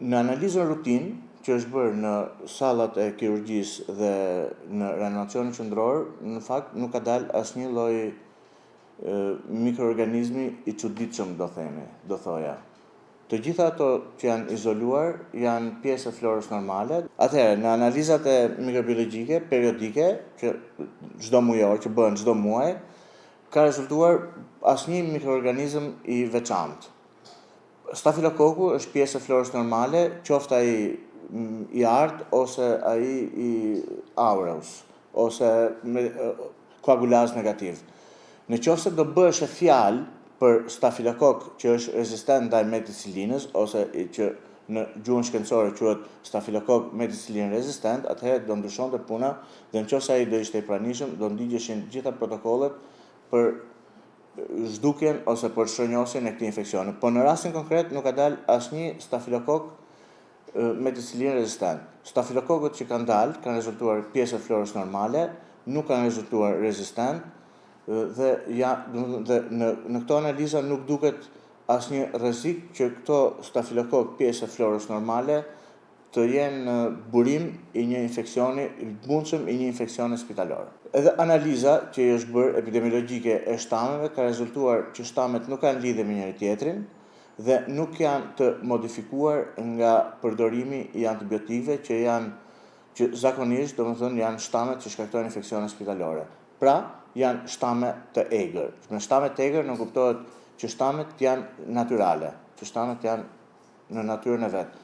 Në analizën rutin që është bërë në sallat e kirurgjisë dhe në reanimacionin qendror, në fakt nuk ka dalë asnjë lloj mikroorganizmi i çuditshëm, do thoja. Të gjitha ato që janë izoluar janë pjesë e florës normale. Atëherë, në analizat e mikrobiologjike periodike që çdo mujor, që bëhen çdo muaj, ka rezultuar asnjë mikroorganizëm i veçantë. Stafilokoku është pjesë e florës normale, qoftë ai i artë ose ai i aureus, ose me koagulaz negativ. Në qoftë se do bëhesh fjalë për stafilokok që është rezistent ndaj meticillinës, ose që në gjuhën shkencore quhet stafilokok meticillin rezistent, atëherë do ndryshonte puna dhe nëse ai do ishte i pranishëm, do ndigjeshin gjitha protokollet për zhdukjen ose për shënjosjen e këtij infeksioni. Po në rastin konkret nuk ka dalë asnjë stafilokok meticillin rezistent. Stafilokokët që kanë dalë kanë rezultuar pjesë e florës normale, nuk kanë rezultuar rezistent dhe në këto analiza nuk duket asnjë rrezik që këto stafilokok pjesë e florës normale të jenë burim i një infeksioni, mundshëm i një infeksioni spitalor. Edhe analiza që është bërë epidemiologjike e shtameve ka rezultuar që shtamet nuk kanë lidhje me njëri tjetrin dhe nuk janë të modifikuar nga përdorimi i antibiotikëve që zakonisht, domethënë, janë shtamet që shkaktojnë infeksione spitalore. Pra, janë shtame të egër. Me shtame të egër nuk kuptohet që shtamet janë natyrale, që shtamet janë në natyrën e vet.